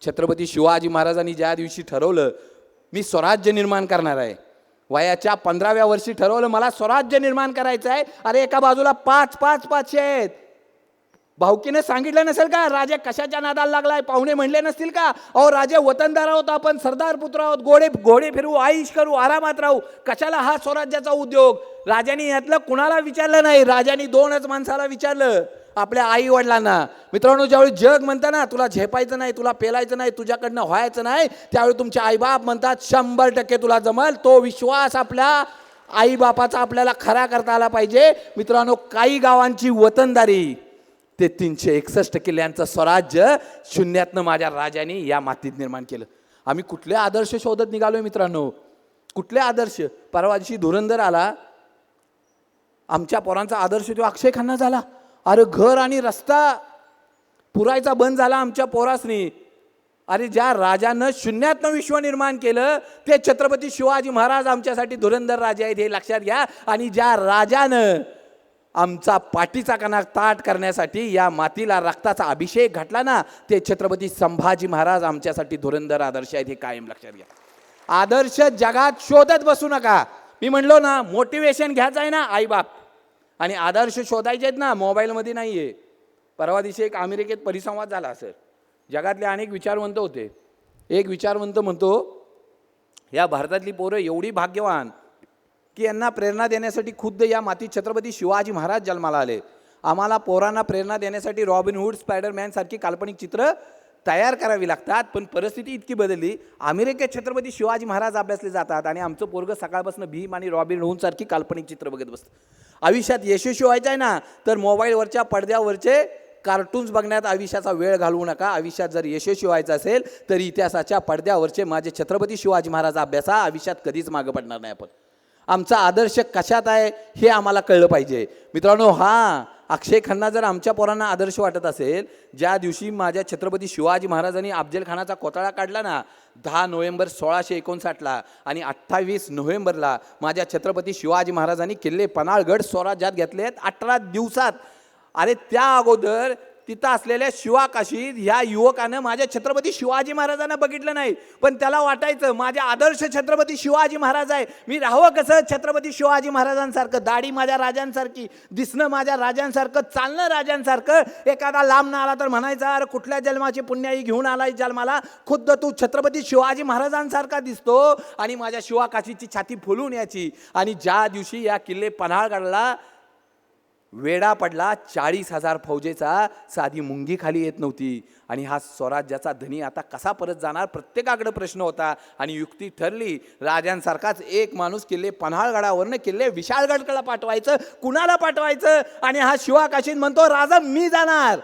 छत्रपती शिवाजी महाराजांनी ज्या दिवशी ठरवलं मी स्वराज्य निर्माण करणार आहे, वयाच्या 15व्या वर्षी ठरवलं मला स्वराज्य निर्माण करायचं आहे. अरे एका बाजूला 5-5 पाचशे आहेत. भाऊकीने सांगितलं नसेल का राजे कशाच्या नादाला लागलाय? पाहुणे म्हणले नसतील का अहो राजे वतनदार आहोत, आपण सरदार पुत्र आहोत, घोडे फिरवू, आईश करू, आरामात राहू, कशाला हा स्वराज्याचा उद्योग? राजांनी यातलं कुणाला विचारलं नाही. राजांनी 2च माणसाला विचारलं, आपल्या आई वडिलांना. मित्रांनो, ज्यावेळी जग म्हणतं ना तुला झेपायचं नाही, तुला पेलायचं नाही, तुझ्याकडनं व्हायचं नाही, त्यावेळी तुमचे आईबाप म्हणतात 100% तुला जमल. तो विश्वास आपल्या आईबापाचा आपल्याला खरा करता आला पाहिजे. मित्रांनो, काही गावांची वतनदारी ते 361 किल्ल्यांचं स्वराज्य शून्यातनं माझ्या राजाने या मातीत निर्माण केलं. आम्ही कुठले आदर्श शोधत निघालोय मित्रांनो? कुठले आदर्श? परवा दिवशी धुरंधर आला, आमच्या पोरांचा आदर्श तो अक्षय खन्ना झाला. अरे घर आणि रस्ता पुरायचा बंद झाला आमच्या पोरासनी. अरे ज्या राजानं शून्यातनं विश्व निर्माण केलं ते छत्रपती शिवाजी महाराज आमच्यासाठी धुरंधर राजे आहेत, हे लक्षात घ्या. आणि ज्या राजानं आमचा पाठीचा कणा ताट करण्यासाठी या मातीला रक्ताचा अभिषेक घातला ना, ते छत्रपती संभाजी महाराज आमच्यासाठी धुरंधर आदर्श आहेत, हे कायम लक्षात घ्या. आदर्श जगात शोधत बसू नका. मी म्हणलो ना, मोटिवेशन घ्यायचं आहे ना आईबाप, आणि आदर्श शोधायचे आहेत ना मोबाईलमध्ये नाही आहे. परवा दिवशी एक अमेरिकेत परिसंवाद झाला सर. जगातले अनेक विचारवंत होते. एक विचारवंत म्हणतो, या भारतातली पोरं एवढी भाग्यवान की यांना प्रेरणा देण्यासाठी खुद्द या मातीत छत्रपती शिवाजी महाराज जन्माला आले. आम्हाला पोरांना प्रेरणा देण्यासाठी रॉबिनहूड, स्पायडरमॅन सारखी काल्पनिक चित्र तयार करावी लागतात. पण परिस्थिती इतकी बदलली, अमेरिकेत छत्रपती शिवाजी महाराज अभ्यासले जातात आणि आमचं पोरगं सकाळपासून भीम आणि रॉबिनहूड सारखी काल्पनिक चित्र बघत बसतं. आयुष्यात यशस्वी व्हायचं आहे ना, तर मोबाईलवरच्या पडद्यावरचे कार्टून्स बघण्यात आयुष्याचा वेळ घालवू नका. आयुष्यात जर यशस्वी व्हायचं असेल तर इतिहासाच्या पडद्यावरचे माझे छत्रपती शिवाजी महाराज अभ्यासा. आयुष्यात कधीच मागं पडणार नाही आपण. आमचा आदर्श कशात आहे हे आम्हाला कळलं पाहिजे. मित्रांनो, अक्षय खन्ना जर आमच्या पोरांना आदर्श वाटत असेल, ज्या दिवशी माझ्या छत्रपती शिवाजी महाराजांनी अफजल खानाचा कोतळा काढला ना 10 नोव्हेंबर 1659ला आणि 28 नोव्हेंबरला माझ्या छत्रपती शिवाजी महाराजांनी किल्ले पन्हाळगड स्वराज्यात घेतलेत 18 दिवसात. अरे त्या अगोदर तिथं असलेल्या शिवाकाशीत ह्या युवकानं माझ्या छत्रपती शिवाजी महाराजांना बघितलं नाही, पण त्याला वाटायचं माझ्या आदर्श छत्रपती शिवाजी महाराज आहे, मी राहावं कसं छत्रपती शिवाजी महाराजांसारखं, दाढी माझ्या राजांसारखी, दिसणं माझ्या राजांसारखं, चालणं राजांसारखं. एखादा लांब ना आला तर म्हणायचा अरे कुठल्या जन्माची पुण्याई घेऊन आलाय जन्माला, खुद्द तू छत्रपती शिवाजी महाराजांसारखा दिसतो. आणि माझ्या शिवाकाशीची छाती फुलून याची. आणि ज्या दिवशी या किल्ले पन्हाळगडला वेढा पडला 40,000 फौजेचा, साधी मुंगी खाली येत नव्हती. आणि हा स्वराज्याचा धनी आता कसा परत जाणार, प्रत्येकाकडे प्रश्न होता. आणि युक्ती ठरली, राजांसारखाच एक माणूस किल्ले पन्हाळगडावरनं किल्ले विशाळगडकडे पाठवायचं. कुणाला पाठवायचं? आणि हा शिवाकाशीत म्हणतो राजा मी जाणार,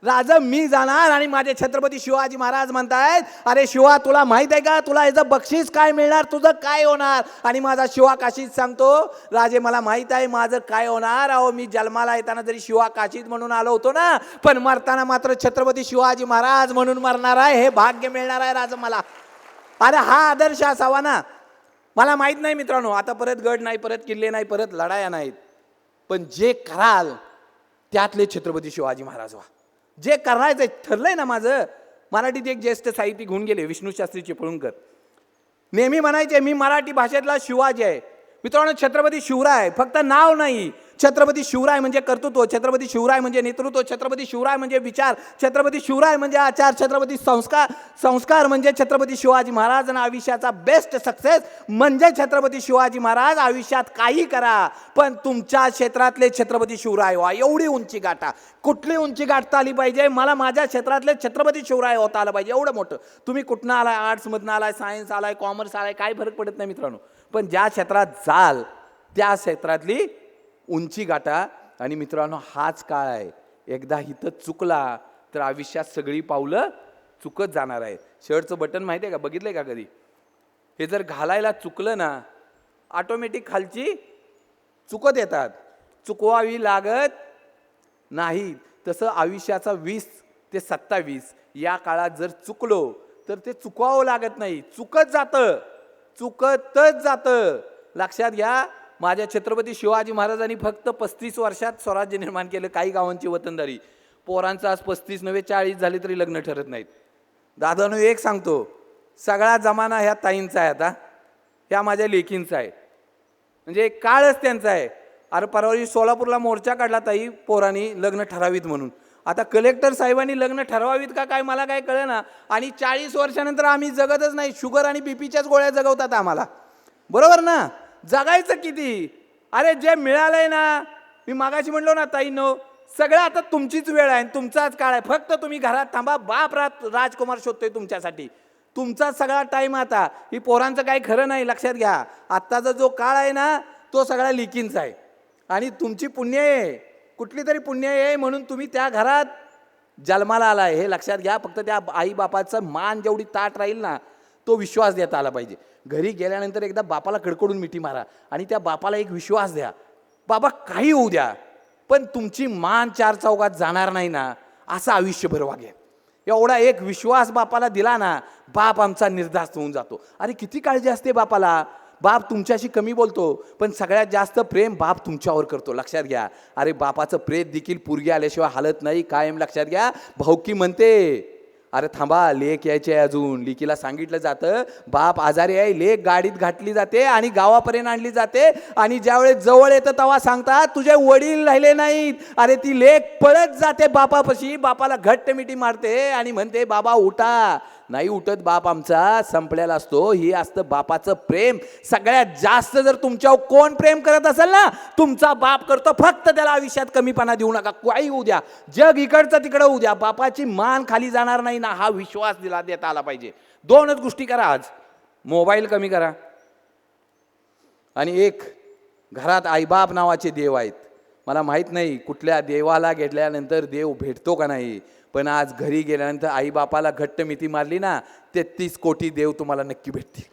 राजा मी जाणार. आणि माझे छत्रपती शिवाजी महाराज म्हणतायत अरे शिवा तुला माहित आहे का, तुला याचं बक्षीस काय मिळणार, तुझं काय होणार? आणि माझा शिवाकाशीत सांगतो राजे मला माहित आहे माझं काय होणार. अहो मी जन्माला येताना जरी शिवाकाशीत म्हणून आलो होतो ना, पण मरताना मात्र छत्रपती शिवाजी महाराज म्हणून मरणार आहे, हे भाग्य मिळणार आहे राजा मला. अरे हा आदर्श असावा ना. मला माहित नाही मित्रांनो, आता परत गड नाही, परत किल्ले नाही, परत लढाया नाहीत, पण जे कराल त्यातले छत्रपती शिवाजी महाराज व्हा. जे करायचं ठरलंय ना माझं. मराठीत एक ज्येष्ठ साहित्यिक होऊन गेले विष्णू शास्त्री चिपळूणकर, नेहमी म्हणायचे मी मराठी भाषेतला शिवाजी आहे. मित्रांनो, छत्रपती शिवराय फक्त नाव नाही, छत्रपती शिवराय म्हणजे कर्तृत्व, छत्रपती शिवराय म्हणजे नेतृत्व, छत्रपती शिवराय म्हणजे विचार, छत्रपती शिवराय म्हणजे आचार, छत्रपती संस्कार म्हणजे छत्रपती शिवाजी महाराज. आणि आयुष्याचा बेस्ट सक्सेस म्हणजे छत्रपती शिवाजी महाराज. आयुष्यात काही करा पण तुमच्या क्षेत्रातले छत्रपती शिवराय व्हा. एवढी उंची गाठा. कुठली उंची गाठता आली पाहिजे? मला माझ्या क्षेत्रातले छत्रपती शिवराय होता आलं पाहिजे. एवढं मोठं. तुम्ही कुठनं आलाय, आर्ट्समधनं आलाय, सायन्स आलाय, कॉमर्स आलाय, काही फरक पडत नाही मित्रांनो, पण ज्या क्षेत्रात जाल त्या क्षेत्रातली उंची गाठा. आणि मित्रांनो, हाच काळ आहे, एकदा हिथं चुकला तर आयुष्यात सगळी पावलं चुकत जाणार आहे. शर्टचं बटन माहिती आहे का, बघितलंय का कधी? हे जर घालायला चुकलं ना, ऑटोमॅटिक खालची चुकत येतात, चुकवावी लागत नाही. तसं आयुष्याचा 20 ते 27 या काळात जर चुकलो तर ते चुकवावं लागत नाही, चुकतच जातं. लक्षात घ्या, माझ्या छत्रपती शिवाजी महाराजांनी फक्त 35 वर्षात स्वराज्य निर्माण केलं. काही गावांची वतनदारी, पोरांचं आज 35 नव्हे 40 झाले तरी लग्न ठरत नाहीत. दादानो एक सांगतो, सगळा जमाना ह्या ताईंचा आहे, आता ह्या माझ्या लेकींचा आहे, म्हणजे काळच त्यांचा आहे. अरे परवा सोलापूरला मोर्चा काढला ताई पोरांनी लग्न ठरावीत म्हणून. आता कलेक्टर साहेबांनी लग्न ठरवावीत का काय मला काय कळे ना. आणि 40 वर्षानंतर आम्ही जगतच नाही, शुगर आणि बीपीच्याच गोळ्या जगवतात आम्हाला, बरोबर ना. जगायचं किती. अरे जे मिळालंय ना, मी मागाशी म्हणलो ना ताईंनो, सगळं आता तुमचीच वेळ आहे, तुमचाच काळ आहे. फक्त तुम्ही घरात थांबा, बाप राजकुमार शोधतोय तुमच्यासाठी. तुमचा सगळा टाईम आता. ही पोरांचं काही खरं नाही, लक्षात घ्या. आत्ताचा जो काळ आहे ना, तो सगळा लिकींचा आहे. आणि तुमची पुण्य आहे, कुठली तरी पुण्य आहे म्हणून तुम्ही त्या घरात जन्माला आलाय, हे लक्षात घ्या. फक्त त्या आई बापाचं मान जेवढी ताट राहील ना, तो विश्वास देता आला पाहिजे. घरी गेल्यानंतर एकदा बापाला कडकडून मिठी मारा आणि त्या बापाला एक विश्वास द्या, बाबा काही होऊ द्या पण तुमची मान 4 चौकात जाणार नाही ना, असं आयुष्यभर वागे. एवढा एक विश्वास बापाला दिला ना, बाप आमचा निर्धास्त होऊन जातो. अरे किती काळजी असते बापाला. बाप तुमच्याशी कमी बोलतो, पण सगळ्यात जास्त प्रेम बाप तुमच्यावर करतो, लक्षात घ्या. अरे बापाचं प्रेत देखील पोरगी आल्याशिवाय हालत नाही, कायम लक्षात घ्या. भाऊकी म्हणते, अरे थांबा लेक यायची आहे अजून. लेकीला सांगितलं जातं बाप आजारी आहे, लेक गाडीत घातली जाते आणि गावापर्यंत आणली जाते. आणि ज्यावेळेस जवळ येतं तेव्हा सांगतात तुझे वडील राहिले नाहीत. अरे ती लेक पळत जाते बापापाशी, बापाला घट्ट मिठी मारते आणि म्हणते बाबा उठा. नाही उठत बाप आमचा, संपलेला असतो. ही असतं बापाचं प्रेम. सगळ्यात जास्त जर तुमच्यावर कोण प्रेम करत असेल ना, तुमचा बाप करतो. फक्त त्याला आयुष्यात कमीपणा देऊ नका, काही होऊ द्या, जग इकडचं तिकडं होऊ द्या, बापाची मान खाली जाणार नाही ना, हा विश्वास देता आला पाहिजे. 2च गोष्टी करा आज. मोबाईल कमी करा आणि एक, घरात आईबाप नावाचे देव आहेत. मला माहीत नाही कुठल्या देवाला घेतल्यानंतर देव भेटतो का नाही, पण आज घरी गेल्यानंतर आईबापाला घट्ट मिठी मारली ना, 33 कोटी देव तुम्हाला नक्की भेटतील.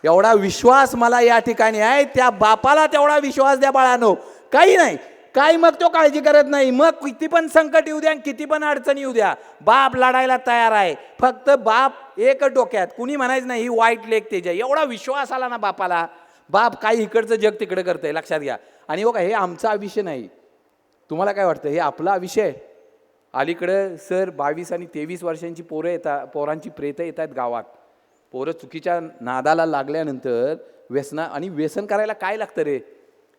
एवढा विश्वास मला या ठिकाणी आहे. त्या बापाला तेवढा विश्वास द्या बाळानो. काही नाही काही, मग तो काळजी करत नाही. मग किती पण संकट येऊ द्या, किती पण अडचणी येऊ द्या, बाप लढायला तयार आहे. फक्त बाप एक डोक्यात, कुणी म्हणायचं नाही ही वाईट लेक त्याच्या. एवढा विश्वास आला ना बापाला, बाप काही इकडचं जग तिकडे करतंय, लक्षात घ्या. आणि बघा हे आमचा विषय नाही. तुम्हाला काय वाटतं हे आपला विषय? अलीकडं सर 22 आणि 23 वर्षांची पोरं येतात, पोरांची प्रेतं येतात गावात. पोरं चुकीच्या नादाला लागल्यानंतर व्यसन करायला काय लागतं रे?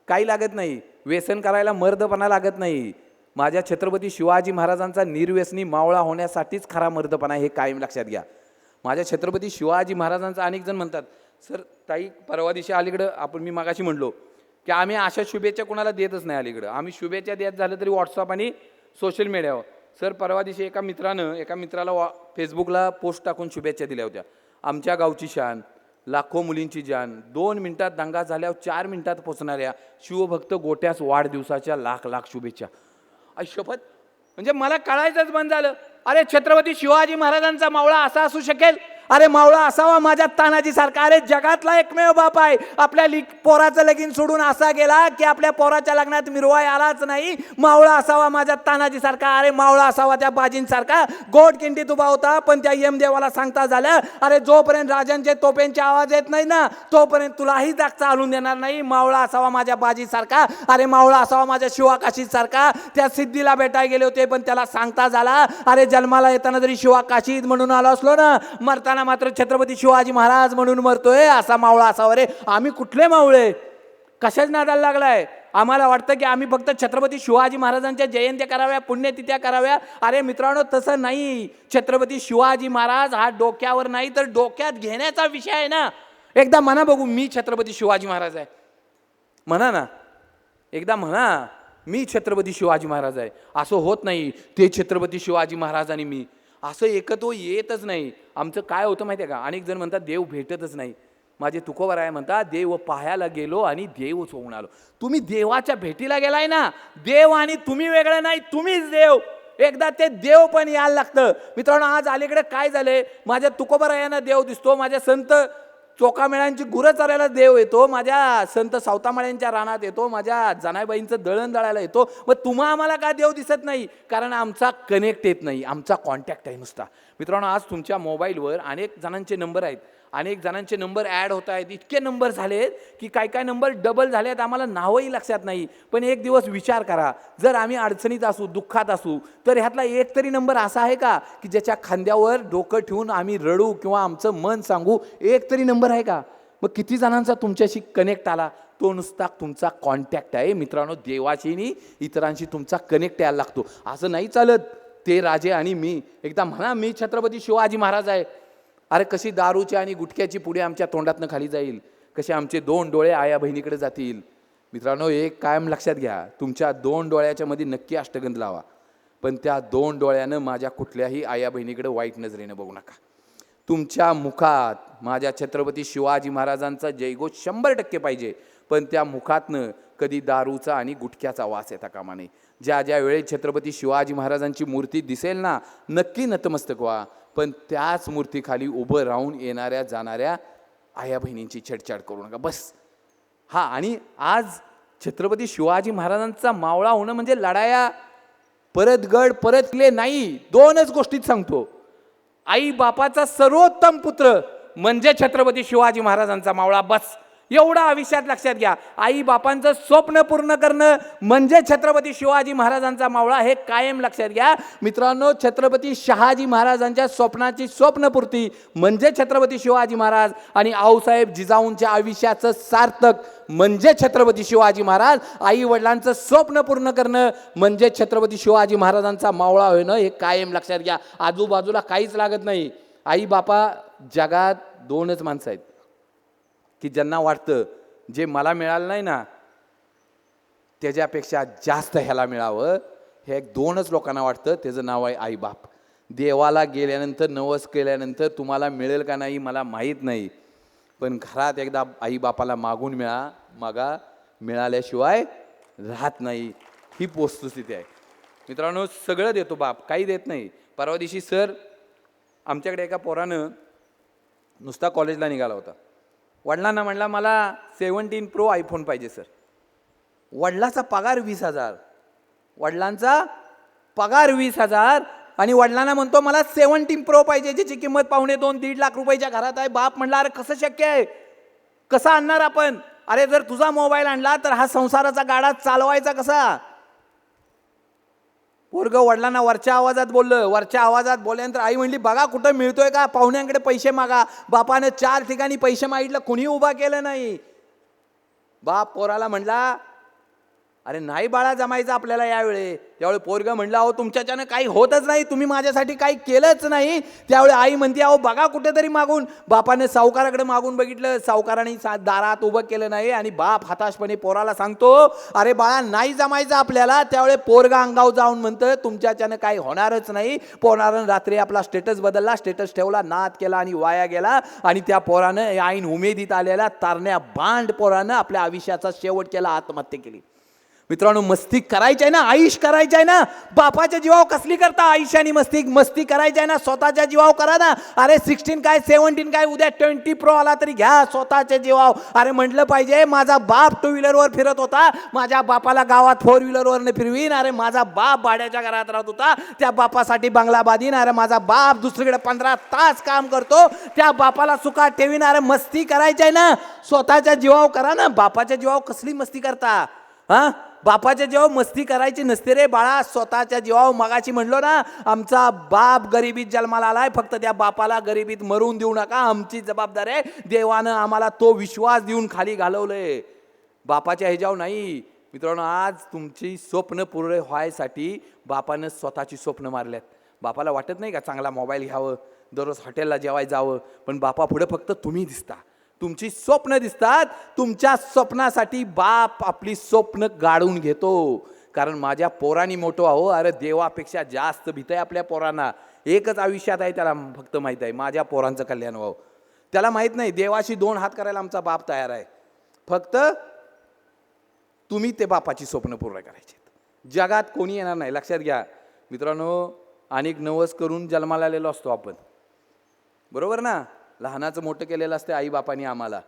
काही लागत नाही. व्यसन करायला मर्दपणा लागत नाही. माझ्या छत्रपती शिवाजी महाराजांचा निर्व्यसनी मावळा होण्यासाठीच खरा मर्दपणा, हे कायम लक्षात घ्या. माझ्या छत्रपती शिवाजी महाराजांचा अनेक जण म्हणतात सर ताई परवा दिवशी अलीकडं मी मागाशी म्हणलो की आम्ही अशा शुभेच्छा कोणाला देतच नाही. अलीकडं आम्ही शुभेच्छा देत झालं तरी व्हॉट्सअप आणि सोशल मीडियावर. सर परवा दिवशी एका मित्राला फेसबुकला पोस्ट टाकून शुभेच्छा दिल्या होत्या. आमच्या गावची शान, लाखो मुलींची जान, 2 मिनिटात दंगा झाल्यावर 4 मिनिटात पोचणाऱ्या शिवभक्त गोट्यास वाढदिवसाच्या लाख शुभेच्छा. शपथ, म्हणजे मला कळायचंच बंद झालं. अरे छत्रपती शिवाजी महाराजांचा मावळा असा असू शकेल? अरे मावळा असावा माझ्या तानाजी सारखा. अरे जगातला एकमेव बाप आहे आपल्या पोराचं लगीन सोडून असा गेला की आपल्या पोराच्या लग्नात मिरवाय आलाच नाही. मावळा असावा माझ्या तानाजी सारखा. अरे मावळा असावा त्या बाजींसारखा. गोड किंडीत उभा होता, पण त्या यमदेवाला सांगता झालं अरे जोपर्यंत राजांचे तोपेंचे आवाज येत नाही ना, तोपर्यंत तुलाही जाग चालून देणार नाही. मावळा असावा माझ्या बाजीसारखा. अरे मावळा असावा माझ्या शिवाकाशी सारखा. त्या सिद्धीला भेटायला गेले होते, पण त्याला सांगता झाला अरे जन्माला येताना जरी शिवाकाशीत म्हणून आलो असलो ना, मरताना मात्र छत्रपती शिवाजी महाराज म्हणून मरतोय. असा मावळा असावा रे. आम्ही कुठले मावळे? कशाच नादाला लागलाय? आम्हाला वाटतं की आम्ही फक्त छत्रपती शिवाजी महाराजांच्या जयंत्या कराव्या, पुण्यतिथ्या कराव्या. अरे मित्रांनो तसं नाही. छत्रपती शिवाजी महाराज हा डोक्यावर नाही तर डोक्यात घेण्याचा विषय आहे ना. एकदा म्हणा बघू मी छत्रपती शिवाजी महाराज आहे. म्हणा ना, एकदा म्हणा मी छत्रपती शिवाजी महाराज आहे. असं होत नाही ते छत्रपती शिवाजी महाराज आणि मी, असं एकत्व येतच नाही. आमचं काय होतं माहिती आहे का, अनेक जण म्हणतात देव भेटतच नाही. माझे तुकोबर आहे म्हणतात देव पाहायला गेलो आणि देवच होऊन आलो. तुम्ही देवाच्या भेटीला गेलाय ना, देव आणि तुम्ही वेगळं नाही, तुम्हीच देव. एकदा ते देव पण यायला लागतं. मित्रांनो आज अलीकडे काय झालंय, माझ्या तुकोबरायांना देव दिसतो, माझ्या संत चोकामेळ्यांची गुरं चरायला देव येतो, माझ्या संत सावतामाळ्यांच्या रानात येतो, माझ्या जनाबाईंचं दळण दळायला येतो. मग तुम्हा आम्हाला का देव दिसत नाही? कारण आमचा कनेक्ट येत नाही, आमचा कॉन्टॅक्ट आहे नुसता. मित्रांनो, आज तुमच्या मोबाईलवर अनेक जणांचे नंबर आहेत, अनेक जणांचे नंबर ॲड होत आहेत, इतके नंबर झालेत की काय काय नंबर डबल झालेत, आम्हाला नावही लक्षात नाही. पण एक दिवस विचार करा, जर आम्ही अडचणीत असू, दुःखात असू, तर ह्यातला एक तरी नंबर असा आहे का की ज्याच्या खांद्यावर डोकं ठेवून आम्ही रडू किंवा आमचं मन सांगू? एक तरी नंबर आहे का? मग किती जणांचा तुमच्याशी कनेक्ट आला? तो नुसता तुमचा कॉन्टॅक्ट आहे. मित्रांनो, देवाशीनी इतरांशी तुमचा कनेक्ट यायला लागतो. असं नाही चालत. ते राजे आणि मी, एकदा म्हणा मी छत्रपती शिवाजी महाराज आहे. अरे कशी दारूची आणि गुटख्याची पुढे आमच्या तोंडातनं खाली जाईल, कसे आमचे 2 डोळे आया बहिणीकडे जातील. मित्रांनो, एक कायम लक्षात घ्या, तुमच्या 2 डोळ्याच्या मध्ये नक्की अष्टगंध लावा, पण त्या 2 डोळ्यानं माझ्या कुठल्याही आया बहिणीकडे वाईट नजरेनं बघू नका. तुमच्या मुखात माझ्या छत्रपती शिवाजी महाराजांचा जयघोष 100% पाहिजे, पण त्या मुखातनं कधी दारूचा आणि गुटख्याचा वास येता कामा नये. ज्या ज्या वेळेस छत्रपती शिवाजी महाराजांची मूर्ती दिसेल ना, नक्की नतमस्तक व्हा, पण त्याच मूर्तीखाली उभं राहून येणाऱ्या जाणाऱ्या आया बहिणींची छेडछाड करू नका. बस. हा, आणि आज छत्रपती शिवाजी महाराजांचा मावळा होणं म्हणजे लढाया परत गड परत किल्ले नाही. 2च गोष्टीत सांगतो, आई बापाचा सर्वोत्तम पुत्र म्हणजे छत्रपती शिवाजी महाराजांचा मावळा. बस, एवढं आयुष्यात लक्षात घ्या. आई बापांचं स्वप्न पूर्ण करणं म्हणजे छत्रपती शिवाजी महाराजांचा मावळा, हे कायम लक्षात घ्या. मित्रांनो, छत्रपती शहाजी महाराजांच्या स्वप्नाची स्वप्नपूर्ती म्हणजे छत्रपती शिवाजी महाराज, आणि आऊसाहेब जिजाऊंच्या आयुष्याचं सार्थक म्हणजे छत्रपती शिवाजी महाराज. आई वडिलांचं स्वप्न पूर्ण करणं म्हणजे छत्रपती शिवाजी महाराजांचा मावळा होणं, हे कायम लक्षात घ्या. आजूबाजूला काहीच लागत नाही. आई बापा जगात 2च माणसं आहेत की ज्यांना वाटतं जे मला मिळालं नाही ना त्याच्यापेक्षा जास्त ह्याला मिळावं. हे 2च लोकांना वाटतं, त्याचं नाव आहे आई बाप. देवाला गेल्यानंतर, नवस केल्यानंतर तुम्हाला मिळेल का नाही मला माहीत नाही, पण घरात एकदा आई बापाला मागून मागा, मिळाल्याशिवाय राहत नाही. ही वस्तुस्थिती आहे. मित्रांनो, सगळं देतो बाप, काही देत नाही. परवा दिवशी सर, आमच्याकडे एका पोरानं नुसता कॉलेजला निघाला होता. वडिलांना म्हणला मला 17 प्रो आयफोन पाहिजे सर. वडिलाचा पगार 20,000, वडिलांचा पगार 20,000, आणि वडिलांना म्हणतो मला 17 प्रो पाहिजे, ज्याची किंमत 2.5-2.5 लाख रुपयाच्या घरात आहे. बाप म्हणला अरे कसं शक्य आहे, कसं आणणार आपण? अरे जर तुझा मोबाईल आणला तर हा संसाराचा गाडा चालवायचा कसा? पोरग वडिलांना वरच्या आवाजात बोललं. वरच्या आवाजात बोलल्यानंतर आई म्हणली बघा कुठं मिळतोय का, पाहुण्यांकडे पैसे मागा. बापाने 4 ठिकाणी पैसे मागितलं, कुणी उभा केलं नाही. बाप पोराला म्हणला अरे नाही बाळा जमायचं आपल्याला यावेळी. त्यावेळी पोरग म्हणलं अहो तुमच्याच्यानं काही होतच नाही, तुम्ही माझ्यासाठी काही केलंच नाही. त्यावेळी आई म्हणते अहो बघा कुठेतरी मागून. बापाने सावकाराकडे मागून बघितलं, सावकाराने दारात उभं केलं नाही, आणि बाप हताशपणे पोराला सांगतो अरे बाळा नाही जमायचं आपल्याला. त्यावेळी पोरगा अंगाव जाऊन म्हणतं तुमच्याच्यानं काही होणारच नाही. पोरानं रात्री आपला स्टेटस बदलला, स्टेटस ठेवला, नाद केला आणि वाया गेला. आणि त्या पोरानं ऐन उमेदीत आलेल्या तारण्या बांड पोरानं आपल्या आयुष्याचा शेवट केला, आत्महत्या केली. मित्रांनो, मस्ती करायची आहे ना, आयुष करायची आहे ना, बापाच्या जीवावर कसली करता आयुष्याने मस्ती करायची आहे ना, स्वतःच्या जीवावर करा ना. अरे 16 काय 17 काय, उद्या 20 प्रो आला तरी घ्या स्वतःच्या जीवावर. अरे म्हटलं पाहिजे माझा बाप 2 व्हीलरवर फिरत होता, माझ्या बापाला गावात 4 व्हीलरवरने फिरवीन. अरे माझा बाप भाड्याच्या घरात राहत होता, त्या बापासाठी बंगला बांधीन. अरे माझा बाप दुसरीकडे 15 तास काम करतो, त्या बापाला सुखात ठेवीन. अरे मस्ती करायची आहे ना, स्वतःच्या जीवावर करा ना. बापाच्या जीवावर कसली मस्ती करता? हा, बापाच्या जीवावर मस्ती करायची नसते रे बाळा, स्वतःच्या जीवावर. मगाशी म्हणलो ना, आमचा बाप गरिबीत जन्माला आलाय, फक्त त्या बापाला गरिबीत मरून देऊ नका, आमची जबाबदारी आहे. देवानं आम्हाला तो विश्वास देऊन खाली घालवलंय, बापाच्या ह्याच्यावर नाही. मित्रांनो, आज तुमची स्वप्न पूर्ण व्हायसाठी बापानं स्वतःची स्वप्न मारल्यात. बापाला वाटत नाही का चांगला मोबाईल घ्यावं, दररोज हॉटेलला जेवायला जावं, पण बापा पुढे फक्त तुम्ही दिसता, तुमची स्वप्न दिसतात. तुमच्या स्वप्नासाठी बाप आपली स्वप्न गाडून घेतो. कारण माझ्या पोरांनी मोठं आहो, अरे देवापेक्षा जास्त भीत आहे आपल्या पोरांना. एकच आयुष्यात आहे त्याला, फक्त माहीत आहे माझ्या पोरांचं कल्याण व्हावं. त्याला माहीत नाही देवाशी 2 हात करायला आमचा बाप तयार आहे, फक्त तुम्ही ते बापाची स्वप्न पूर्ण करायची. जगात कोणी येणार नाही, लक्षात घ्या. मित्रांनो, अनेक नवस करून जन्माला आलेलो असतो आपण, बरोबर ना. लहानाचं मोठं केलेलं असतं आई बापानी आम्हाला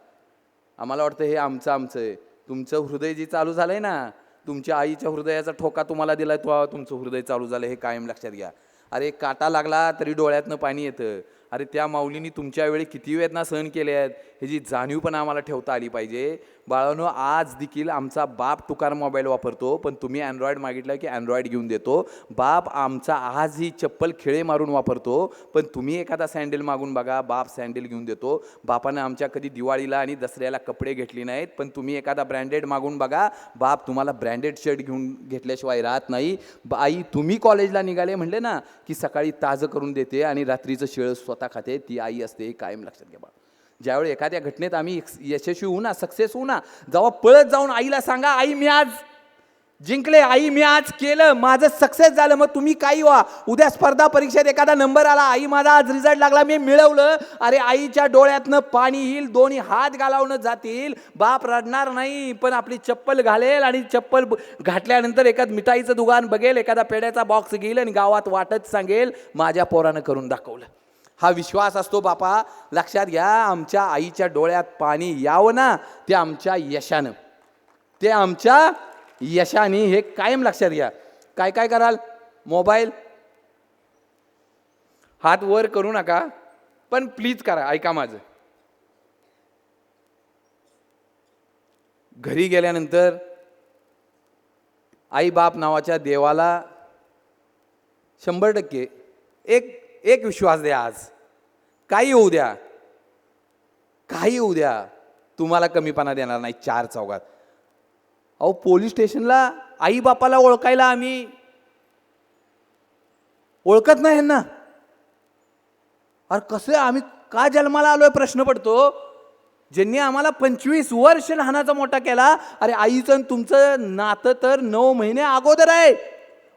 वाटतं हे आमचं आहे. तुमचं हृदय जे चालू झालंय ना, तुमच्या आईच्या हृदयाचा ठोका तुम्हाला दिलाय, तो तुमचं हृदय चालू झालं, हे कायम लक्षात घ्या. अरे काटा लागला तरी डोळ्यातनं पाणी येतं. अरे त्या माऊलींनी तुमच्या वेळी किती वेदना सहन केल्या आहेत ह्याची जाणीव पण आम्हाला ठेवता आली पाहिजे. बाळांनो, आज देखील आमचा बाप तुकार मोबाईल वापरतो, पण तुम्ही अँड्रॉइड मागितलं की अँड्रॉइड घेऊन देतो. बाप आमचा आज ही चप्पल खिळे मारून वापरतो, पण तुम्ही एखादा सँडल मागून बघा, बाप सँडल घेऊन देतो. बापानं आमच्या कधी दिवाळीला आणि दसऱ्याला कपडे घेतले नाहीत, पण तुम्ही एखादा ब्रँडेड मागून बघा, बाप तुम्हाला ब्रँडेड शर्ट घेतल्याशिवाय राहत नाही. आई तुम्ही कॉलेजला निघाले म्हणले ना की सकाळी ताजं करून देते आणि रात्रीचं शिळं स्वतः खाते, ती आई असते. कायम लक्षात घ्या बाळा. ज्यावेळी एखाद्या घटनेत आम्ही यशस्वी होऊ ना, सक्सेस होऊ ना, जेव्हा पळत जाऊन आईला सांगा, आई मी आज जिंकले, आई मी आज केलं, माझं सक्सेस झालं. मग तुम्ही काही व्हा, उद्या स्पर्धा परीक्षेत एखादा नंबर आला, आई माझा आज रिझल्ट लागला, मी मिळवलं, अरे आईच्या डोळ्यातनं पाणी येईल, दोन्ही हात घालावून जातील. बाप रडणार नाही, पण आपली चप्पल घालेल आणि चप्पल घातल्यानंतर एखाद मिठाईचं दुकान बघेल, एखादा पेड्याचा बॉक्स घेईल आणि गावात वाटत सांगेल, माझ्या पोरानं करून दाखवलं. हा विश्वास असतो बापा. लक्षात घ्या, आमच्या आईच्या डोळ्यात पाणी यावं ना, ते आमच्या यशानं, ते आमच्या यशाने. हे कायम लक्षात घ्या. काय काय कराल? मोबाईल हात वर करू नका, पण प्लीज करा. ऐका माझं. घरी गेल्यानंतर आई बाप नावाच्या देवाला 100% एक विश्वास द्या. आज काही होऊ द्या, काही होऊ द्या, तुम्हाला कमीपणा देणार नाही. 4 चौघात अहो, पोलीस स्टेशनला आई बापाला ओळखायला आम्ही ओळखत नाही ना. अरे कसं आम्ही का जन्माला आलोय प्रश्न पडतो. ज्यांनी आम्हाला 25 वर्ष लहानाचा मोठा केला, अरे आईचं तुमचं नातं तर 9 महिने अगोदर आहे.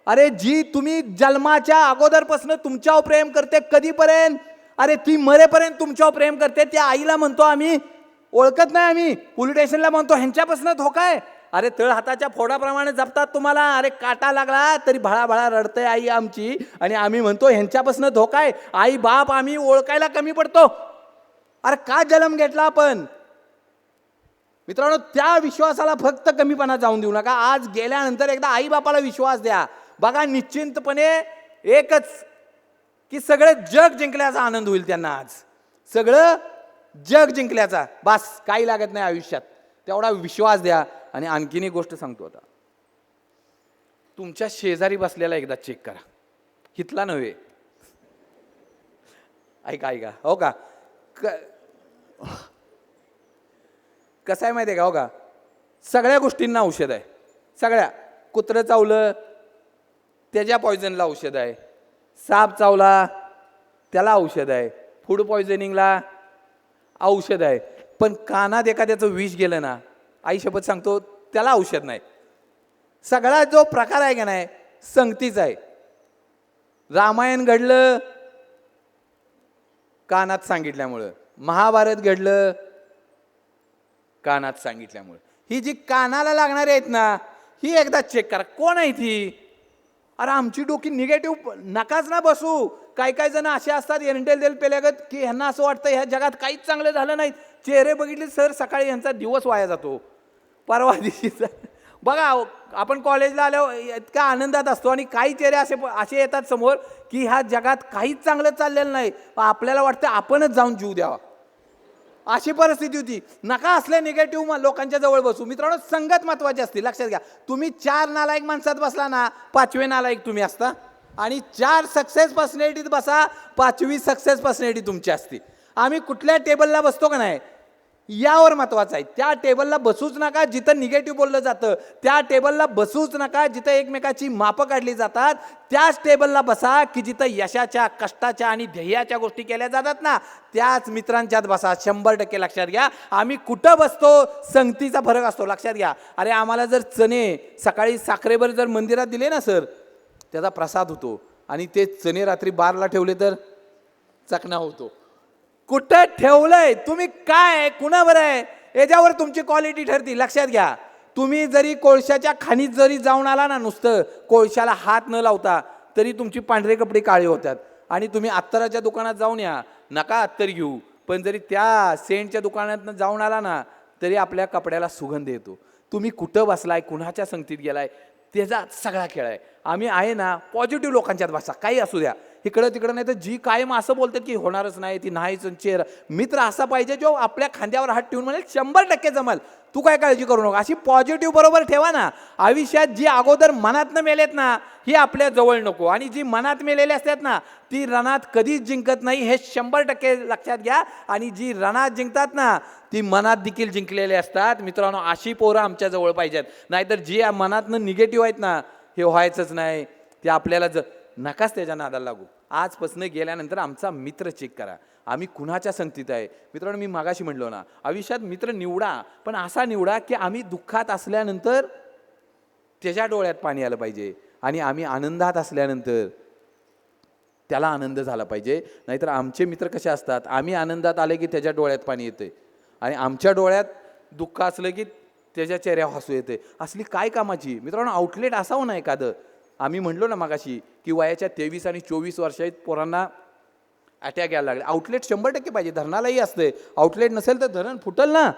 अरे जी तुम्ही जन्माच्या अगोदरपासून तुमच्यावर प्रेम करते, कधीपर्यंत? अरे ती मरेपर्यंत तुमच्यावर प्रेम करते. त्या आईला म्हणतो आम्ही ओळखत नाही, आम्ही पोलीस स्टेशनला म्हणतो ह्यांच्यापासून धोका आहे. अरे तळ हाताच्या फोडाप्रमाणे जपतात तुम्हाला. अरे काटा लागला तरी भळाभळा रडते आई आमची, आणि आम्ही म्हणतो ह्यांच्यापासून धोका आहे. आई बाप आम्ही ओळखायला कमी पडतो. अरे का जन्म घेतला आपण? मित्रांनो, त्या विश्वासाला फक्त कमीपणा जाऊन देऊ नका. आज गेल्यानंतर एकदा आई बापाला विश्वास द्या. बघा, निश्चिंतपणे एकच की सगळं जग जिंकल्याचा आनंद होईल त्यांना. आज सगळं जग जिंकल्याचा, बस काही लागत नाही आयुष्यात. तेवढा विश्वास द्या. आणि आणखीन एक गोष्ट सांगतो आता, तुमच्या शेजारी बसलेला एकदा चेक करा, हितला नव्हे. ऐका ऐका, हो का, कसं आहे माहिती आहे का, हो का, सगळ्या गोष्टींना औषध आहे. सगळ्या, कुत्रं चावलं त्याच्या पॉयझनला औषध आहे, साप चावला त्याला औषध आहे, फूड पॉयझनिंगला औषध आहे. पण कानात एखाद्याचं विष गेलं ना, आई शपथ सांगतो त्याला औषध नाही. सगळा जो प्रकार आहे का नाही, संगतीच आहे. रामायण घडलं कानात सांगितल्यामुळं, महाभारत घडलं कानात सांगितल्यामुळं. ही जी कानाला लागणारी आहेत ना, ही एकदा चेक करा. कोण आहे ती? अरे आमची डोकी निगेटिव्ह नकाच ना बसू. काही काही जण असे असतात एरंडेल देल पेल्यागत, की ह्यांना असं वाटतं ह्या जगात काहीच चांगलं झालं नाही. चेहरे बघितले सर, सकाळी यांचा दिवस वाया जातो. परवा दिवशीचा बघा, आपण कॉलेजला आल्यावर इतका आनंदात असतो, आणि काही चेहरे असे येतात समोर की ह्या जगात काहीच चांगलं चाललेलं नाही. आपल्याला वाटतं आपणच जाऊन जीव द्यावा. अशी परिस्थिती होती. नका असल्या निगेटिव्ह लोकांच्या जवळ बसू. मित्रांनो, संगत महत्वाची असते. लक्षात घ्या, तुम्ही 4 नालायक माणसात बसला ना, 5वे नालायक तुम्ही असता. आणि 4 सक्सेस पर्सनॅलिटीत बसा, 5वी सक्सेस पर्सनॅलिटी तुमची असते. आम्ही कुठल्या टेबलला बसतो का नाही यावर महत्वाचं आहे. त्या टेबलला बसूच नका जिथं निगेटिव्ह बोललं जातं. त्या टेबलला बसूच नका जिथं एकमेकाची मापं काढली जातात. त्याच टेबलला बसा की जिथं यशाच्या, कष्टाच्या आणि ध्येयाच्या गोष्टी केल्या जातात ना, त्याच मित्रांच्यात बसा. 100% लक्षात घ्या. आम्ही कुठं बसतो, संगतीचा फरक असतो. लक्षात घ्या. अरे आम्हाला जर चणे सकाळी साखरेवर जर मंदिरात दिले ना सर, त्याचा प्रसाद होतो. आणि ते चणे रात्री 12ला ठेवले तर चकना होतो. कुठं ठेवलंय तुम्ही, काय कुणावर आहे याच्यावर तुमची क्वालिटी ठरती. लक्षात घ्या. तुम्ही जरी कोळशाच्या खाणीत जरी जाऊन आला ना, नुसतं कोळशाला हात न लावता, तरी तुमची पांढरे कपडे काळे होतात. आणि तुम्ही अत्तराच्या दुकानात जाऊन या, नका अत्तर घेऊ, पण जरी त्या सेंटच्या दुकानात जाऊन आला ना, तरी आपल्या कपड्याला सुगंध येतो. तुम्ही कुठं बसलाय, कुणाच्या संगतीत गेलाय, त्याचा सगळा खेळ आहे. आम्ही आहे ना पॉझिटिव्ह लोकांच्यात बसा, काही असू द्या, इकडं तिकडं. नाही तर जी कायम असं बोलतात की होणारच नाही, ती नाहीच, चेहरा. मित्र असा पाहिजे जो आपल्या खांद्यावर हात ठेवून म्हणेल 100% जमल, तू काय काळजी करू नको. अशी पॉझिटिव्ह बरोबर ठेवा ना. आयुष्यात जी अगोदर मनातनं मेलेत ना, ही आपल्या जवळ नको. आणि जी मनात मेलेली असतात ना, ती रणात कधीच जिंकत नाही, हे 100% लक्षात घ्या. आणि जी रणात जिंकतात ना, ती मनात देखील जिंकलेले असतात. मित्रांनो, अशी पोरं आमच्या जवळ पाहिजेत. नाहीतर जी मनातनं निगेटिव्ह आहेत ना, हे व्हायचंच नाही. ते आपल्याला नकाच त्याच्या नादाला लागू. आजपासून गेल्यानंतर आमचा मित्र चेक करा, आम्ही कुणाच्या संगतीत आहे. मित्रांनो, मी मागाशी म्हटलो ना, आयुष्यात मित्र निवडा, पण असा निवडा की आम्ही दुःखात असल्यानंतर त्याच्या डोळ्यात पाणी आलं पाहिजे, आणि आम्ही आनंदात असल्यानंतर त्याला आनंद झाला पाहिजे. नाहीतर आमचे मित्र कसे असतात, आम्ही आनंदात आले की त्याच्या डोळ्यात पाणी येते, आणि आमच्या डोळ्यात दुःख असलं की त्याच्या चेहऱ्यावर हसू येते. असली काय कामाची. मित्रांनो, आउटलेट असावं ना एखादं. आम्ही म्हणलो ना मागाशी की वयाच्या 23 आणि 24 वर्षात पोरांना अटॅक यायला लागले. आउटलेट 100% पाहिजे. धरणालाही असते, आउटलेट नसेल तर धरण फुटल ना,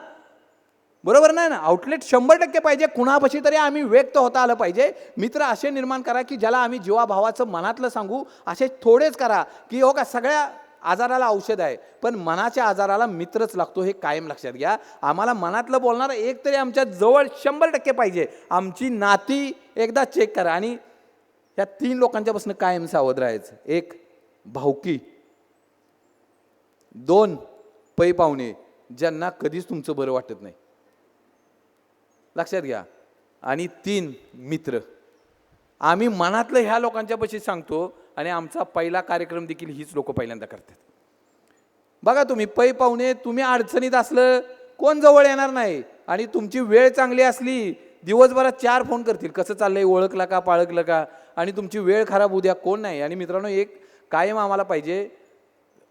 बरोबर नाही ना. आउटलेट 100% पाहिजे. कुणापाशी तरी आम्ही व्यक्त होता आलं पाहिजे. मित्र असे निर्माण करा की ज्याला आम्ही जीवाभावाचं मनातलं सांगू. असे थोडेच करा की हो का, सगळ्या आजाराला औषध आहे, पण मनाच्या आजाराला मित्रच लागतो, हे कायम लक्षात घ्या. आम्हाला मनातलं बोलणारं एक तरी आमच्या जवळ 100% पाहिजे. आमची नाती एकदा चेक करा. आणि या 3 लोकांच्यापासून कायम सावध राहायचं. 1 भावकी, 2 पै पाहुणे, ज्यांना कधीच तुमचं बरं वाटत नाही, लक्षात घ्या. आणि 3 मित्र. आम्ही मनातलं ह्या लोकांच्यापाशी सांगतो, आणि आमचा पहिला कार्यक्रम देखील हीच लोक पहिल्यांदा करतात. बघा तुम्ही, पै पाहुणे, तुम्ही अडचणीत असलं कोण जवळ येणार नाही, आणि तुमची वेळ चांगली असली दिवसभरात 4 फोन करतील, कसं चाललंय, ओळखला का, पाळखलं का. आणि तुमची वेळ खराब उद्या कोण नाही. आणि मित्रांनो, एक कायम आम्हाला पाहिजे.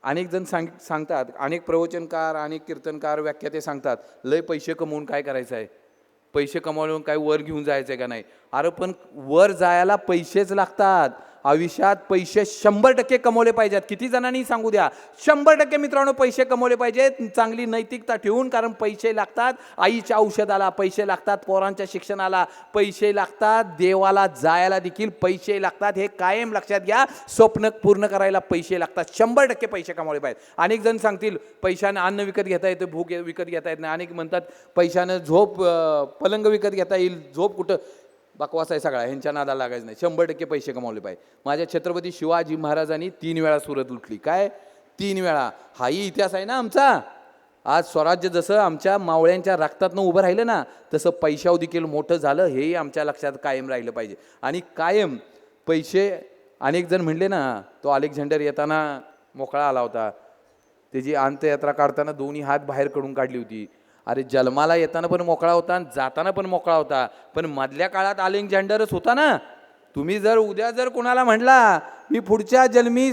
अनेक जण सांगतात, अनेक प्रवचनकार, अनेक कीर्तनकार, व्याख्याते सांगतात, लय पैसे कमवून काय करायचं आहे, पैसे कमावून काय वर घेऊन जायचं आहे का नाही. अरे पण वर जायला पैसेच लागतात. आयुष्यात पैसे 100% कमवले पाहिजेत. किती जणांनी सांगू द्या, 100% मित्रांनो पैसे कमवले पाहिजेत, चांगली नैतिकता ठेवून. कारण पैसे लागतात आईच्या औषधाला, पैसे लागतात पोरांच्या शिक्षणाला, पैसे लागतात देवाला जायला देखील पैसे लागतात. हे कायम लक्षात घ्या. स्वप्न पूर्ण करायला पैसे लागतात. 100% पैसे कमवले पाहिजेत. अनेक जण सांगतील पैशानं अन्न विकत घेता येतं, भूक विकत घेता येत नाही. अनेक म्हणतात पैशानं पलंग विकत घेता येईल, झोप कुठं. बकवास आहे सगळा, ह्यांच्या नादाला लागायचं नाही. 100% पैसे कमावले पाहिजे. माझ्या छत्रपती शिवाजी महाराजांनी 3 वेळा सुरत लुटली. काय 3 वेळा? हाही इतिहास आहे ना आमचा. आज स्वराज्य जसं आमच्या मावळ्यांच्या रक्तातनं उभं राहिलं ना, तसं पैशावर देखील मोठं झालं, हेही आमच्या लक्षात कायम राहिलं पाहिजे. आणि कायम पैसे, अनेक जण म्हणले ना, तो अलेक्झांडर येताना मोकळा आला होता, त्याची अंत्ययात्रा काढताना दोन्ही हात बाहेर कडून काढली होती. अरे जन्माला येताना पण मोकळा होता आणि जाताना पण मोकळा होता, पण मधल्या काळात अलेक्झांडरच होता ना. तुम्ही जर उद्या जर कोणाला म्हणला मी पुढच्या जन्मी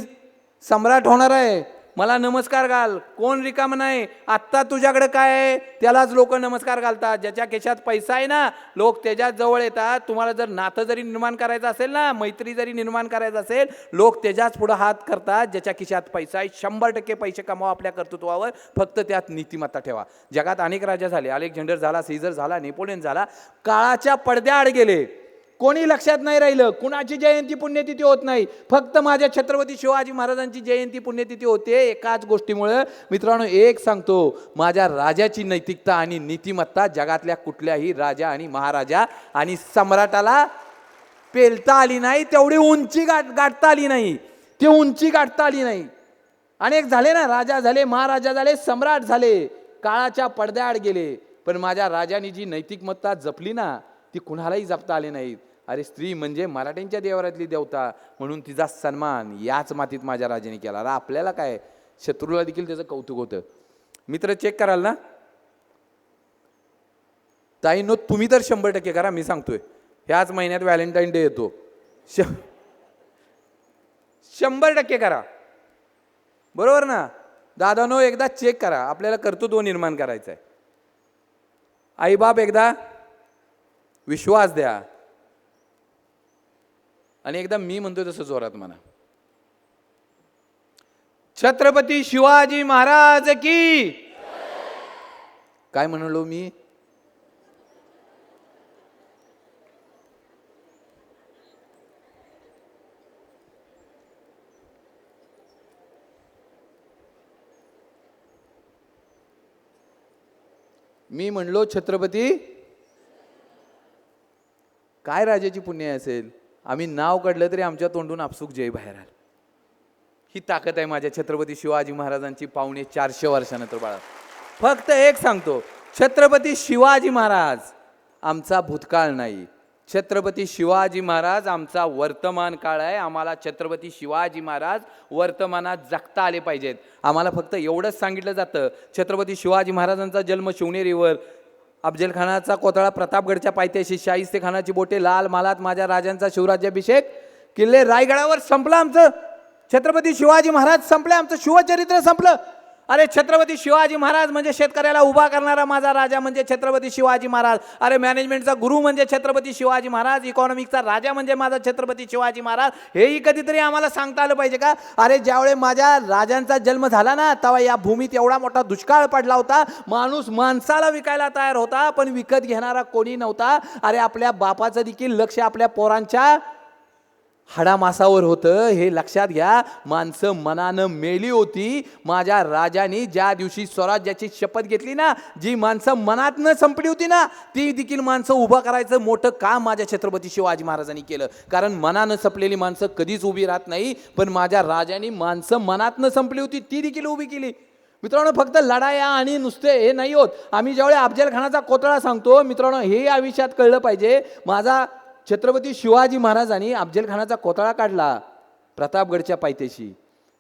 सम्राट होणार आहे, मला नमस्कार घाल, कोण रिकाम नाही. आत्ता तुझ्याकडे काय आहे त्यालाच लोक नमस्कार घालतात. ज्याच्या खिशात पैसा आहे ना, लोक त्याच्याच जवळ येतात. तुम्हाला जर नातं जरी निर्माण करायचं असेल ना, मैत्री जरी निर्माण करायचं असेल, लोक त्याच्याच पुढे हात करतात ज्याच्या खिशात पैसा आहे. 100% पैसे कमावा आपल्या कर्तृत्वावर, फक्त त्यात नीतिमत्ता ठेवा. जगात अनेक राजा झाले, अलेक्झांडर झाला, सीझर झाला, नेपोलियन झाला, काळाच्या पडद्याआड गेले, कोणी लक्षात नाही राहिलं. कुणाची जयंती पुण्यतिथी होत नाही, फक्त माझ्या छत्रपती शिवाजी महाराजांची जयंती पुण्यतिथी होते. एकाच गोष्टीमुळे मित्रांनो, एक सांगतो, माझ्या राजाची नैतिकता आणि नीतिमत्ता जगातल्या कुठल्याही राजा आणि महाराजा आणि सम्राटाला पेलता आली नाही, तेवढी उंची गाठता आली नाही, ती उंची गाठता आली नाही. अनेक झाले ना, राजा झाले, महाराजा झाले, सम्राट झाले, काळाच्या पडद्याआड गेले, पण माझ्या राजाने जी नैतिकमत्ता जपली ना, ती कुणालाही जपता आली नाही. अरे स्त्री म्हणजे मराठ्यांच्या देवरातली देवता, म्हणून तिचा सन्मान याच मातीत माझ्या राजाने केला. अरे आपल्याला काय, शत्रूला देखील त्याचं कौतुक होतं. मित्र चेक कराल ना ताईंनो, तुम्ही तर 100% करा. मी सांगतोय, ह्याच महिन्यात व्हॅलेंटाईन डे येतो, 100% करा, बरोबर ना. दादानो, एकदा चेक करा. आपल्याला कर्तृत्व निर्माण करायचं आहे. आईबाप एकदा विश्वास द्या, आणि एकदा मी म्हणतोय तसं जोरात म्हणा, छत्रपती शिवाजी महाराज की. काय म्हणलो मी? मी म्हणलो छत्रपती, काय राजाची पुण्य असेल, आम्ही नाव काढलं तरी आमच्या तोंडून आपसूक जय बाहेर आल. ही ताकद आहे माझ्या छत्रपती शिवाजी महाराजांची 450 वर्षानंतर. बाळा फक्त एक सांगतो, छत्रपती शिवाजी महाराज आमचा भूतकाळ नाही, छत्रपती शिवाजी महाराज आमचा वर्तमान काळ आहे. आम्हाला छत्रपती शिवाजी महाराज वर्तमानात जगता आले पाहिजेत. आम्हाला फक्त एवढंच सांगितलं जातं, छत्रपती शिवाजी महाराजांचा जन्म शिवनेरीवर, अफजलखानाचा कोथळा प्रतापगडच्या पायथ्याशी, शाहिस्तेखानाची बोटे लाल महालात, माझ्या राजांचा शिवराज्याभिषेक किल्ले रायगडावर, संपलं आमचं छत्रपती शिवाजी महाराज, संपले आमचं शिवचरित्र संपलं. अरे छत्रपती शिवाजी महाराज म्हणजे शेतकऱ्याला उभा करणारा माझा राजा म्हणजे छत्रपती शिवाजी महाराज. अरे मॅनेजमेंटचा गुरु म्हणजे छत्रपती शिवाजी महाराज, इकॉनॉमिकचा राजा म्हणजे माझा छत्रपती शिवाजी महाराज. हेही कधीतरी आम्हाला सांगता आलं पाहिजे का? अरे ज्यावेळेस माझ्या राजांचा जन्म झाला ना, तेव्हा या भूमीत एवढा मोठा दुष्काळ पडला होता, माणूस माणसाला विकायला तयार होता, पण विकत घेणारा कोणी नव्हता. अरे आपल्या बापाचं देखील लक्ष आपल्या पोरांच्या हाडामासावर होतं, हे लक्षात घ्या. माणसं मनानं मेली होती. माझ्या राजाने ज्या दिवशी स्वराज्याची शपथ घेतली ना, जी माणसं मनातनं संपली होती ना, ती देखील माणसं उभं करायचं मोठं काम माझ्या छत्रपती शिवाजी महाराजांनी केलं. कारण मनानं संपलेली माणसं कधीच उभी राहत नाही, पण माझ्या राजाने माणसं मनातनं संपली होती ती देखील उभी केली. मित्रांनो, फक्त लढाया आणि नुसते हे नाही होत. आम्ही ज्यावेळी अफजलखानाचा कोथळा सांगतो मित्रांनो, हे आयुष्यात कळलं पाहिजे. माझा छत्रपती शिवाजी महाराजांनी अफजलखानाचा कोथळा काढला प्रतापगडच्या पायथ्याशी.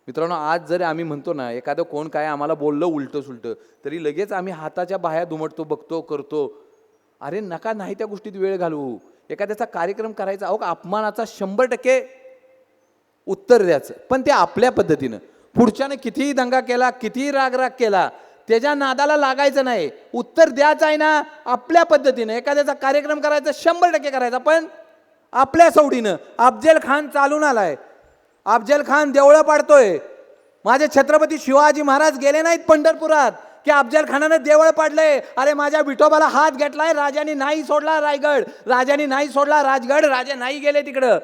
मित्रांनो, आज जर आम्ही म्हणतो ना, एखादं कोण काय आम्हाला बोललं उलटं सुलटं, तरी लगेच आम्ही हाताच्या बाह्या दुमटतो, बघतो, करतो. अरे नका, नाही त्या गोष्टीत वेळ घालवू. एखाद्याचा कार्यक्रम करायचा, अहो अपमानाचा 100% उत्तर द्यायचं, पण ते आपल्या पद्धतीनं. पुढच्यानं कितीही दंगा केला, कितीही रागराग केला, त्याच्या नादाला लागायचं नाही. उत्तर द्यायचं आहे ना आपल्या पद्धतीनं. एखाद्याचा कार्यक्रम करायचा 100% करायचा, पण आपल्या सवडीनं. अफजल खान चालून आलाय, अफजल खान देवळं पाडतोय. माझे छत्रपती शिवाजी महाराज गेले नाहीत पंढरपुरात की अफजल खानानं देवळ पाडलंय. अरे माझ्या विठोबाला हात घेतलाय, राजाने नाही सोडला रायगड, राजाने नाही सोडला राजगड, राजे नाही गेले तिकडं.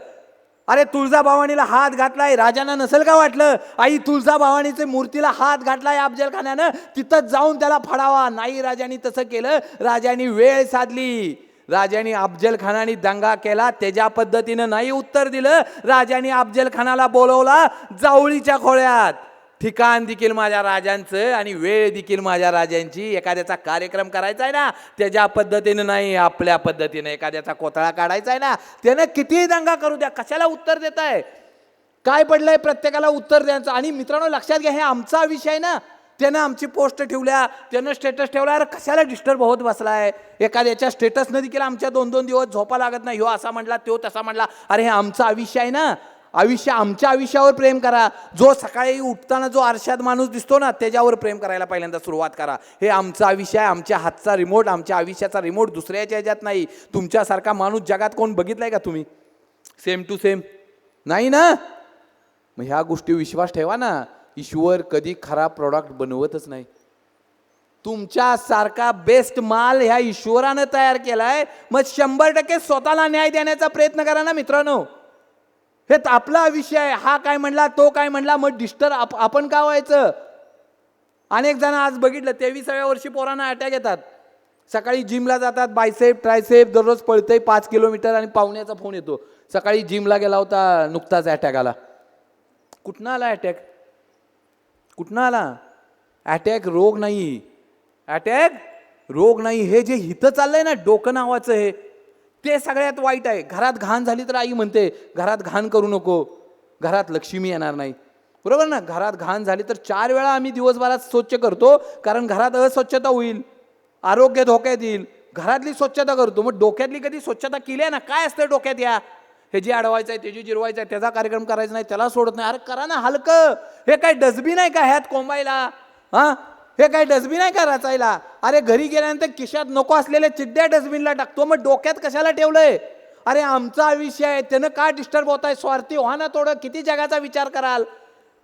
अरे तुळजाभवानीला हात घातलाय, राजांना नसेल का वाटलं? आई तुळजाभवानीच्या मूर्तीला हात घातलाय अफजल खानानं, तिथंच जाऊन त्याला फाडावा. नाही, राजांनी तसं केलं. राजांनी वेळ साधली. राजांनी अफजल खानाने दंगा केला, त्याच्या पद्धतीनं नाही उत्तर दिलं. राजांनी अफजल खानाला बोलवला जावळीच्या खोळ्यात. ठिकाण देखील माझ्या राजांचं आणि वेळ देखील माझ्या राजांची. एखाद्याचा कार्यक्रम करायचा आहे ना, त्याच्या पद्धतीनं नाही, आपल्या पद्धतीनं. एखाद्याचा कोथळा काढायचा आहे ना, त्यानं कितीही दंगा करू द्या, कशाला उत्तर देत आहे? काय पडलंय प्रत्येकाला उत्तर द्यायचं. आणि मित्रांनो लक्षात घ्या, हे आमचा विषय आहे ना. त्यानं आमची पोस्ट ठेवल्या, त्यानं स्टेटस ठेवला, अरे कशाला डिस्टर्ब होत बसलाय? एखाद्याच्या स्टेटसनं देखील आमच्या 2-2 दिवस झोपा लागत नाही. ह्यो असा म्हणला, तो तसा म्हणला. अरे हे आमचा आयुष्य आहे ना. आमच्या आयुष्यावर प्रेम करा. जो सकाळी उठताना जो आरशात माणूस दिसतो ना, त्याच्यावर प्रेम करायला पहिल्यांदा सुरुवात करा. हे आमचा आयुष्य आहे. आमच्या हातचा रिमोट, आमच्या आयुष्याचा रिमोट दुसऱ्याच्या ह्याच्यात नाही. तुमच्यासारखा माणूस जगात कोण बघितलाय का तुम्ही? सेम टू सेम नाही ना. मग ह्या गोष्टी विश्वास ठेवा ना. ईश्वर कधी खराब प्रॉडक्ट बनवतच नाही. तुमच्यासारखा बेस्ट माल ह्या ईश्वरानं तयार केलाय. मग 100% स्वतःला न्याय देण्याचा प्रयत्न करा ना मित्रांनो. हे आपला विषय आहे. हा काय म्हणला, तो काय म्हणला, मग डिस्टर्ब आपण का व्हायचं? अनेक जण आज बघितलं 23व्या वर्षी पोरांना अटॅक येतात. सकाळी जिमला जातात, बायसेप ट्रायसेप दररोज पळतंय 5 किलोमीटर, आणि पाहुण्याचा फोन येतो, सकाळी जिमला गेला होता, नुकताच अटॅक आला. कुठनं आला अटॅक? कुठनं आला अटॅक? रोग नाही, अटॅक रोग नाही. हे जे हिथं चाललंय ना, डोकं नावाचं, हे ते सगळ्यात वाईट आहे. घरात घाण झाली तर आई म्हणते घरात घाण करू नको, घरात लक्ष्मी येणार नाही. बरोबर ना? घरात घाण झाली तर 4 वेळा आम्ही दिवसभरात स्वच्छ करतो, कारण घरात अस्वच्छता होईल, आरोग्य धोक्यात येईल. घरातली स्वच्छता करतो. मग डोक्यातली कधी स्वच्छता केली आहे ना? काय असतं डोक्यात? या हे जे अडवायचं आहे, ते जे जिरवायचं आहे, त्याचा कार्यक्रम करायचा नाही, त्याला सोडत नाही. अरे करा ना हलकं. हे काय डस्टबिन आहे का ह्यात कोंबायला? हां, हे काय डस्टबिन आहे का रचायला? अरे घरी गेल्यानंतर खिशात नको असलेल्या चिड्ड्या डस्टबिनला टाकतो, मग डोक्यात कशाला ठेवलंय? अरे आमचा विषय आहे, त्यानं काय डिस्टर्ब होत आहे? स्वार्थी व्हा ना थोडं. किती जगाचा विचार कराल?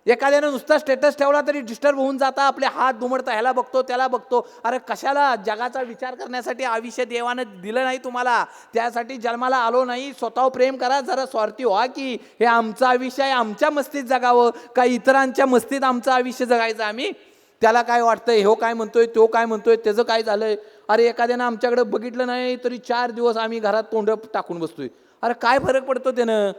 एखाद्यानं नुसता स्टेटस ठेवला तरी डिस्टर्ब होऊन जाता, आपले हात दुमडता, ह्याला बघतो त्याला बघतो. अरे कशाला? जगाचा विचार करण्यासाठी आयुष्य देवानं दिलं नाही तुम्हाला, त्यासाठी जन्माला आलो नाही. स्वतःवर प्रेम करा, जरा स्वार्थी व्हा. की हे आमचा आयुष्य आहे, आमच्या मस्तीत जगावं का इतरांच्या मस्तीत आमचं आयुष्य जगायचं आम्ही? त्याला काय वाटतंय, हो काय म्हणतोय, तो काय म्हणतोय, त्याचं काय झालंय. अरे एखाद्यानं आमच्याकडे बघितलं नाही तरी 4 दिवस आम्ही घरात तोंड टाकून बसतोय. अरे काय फरक पडतो त्यानं,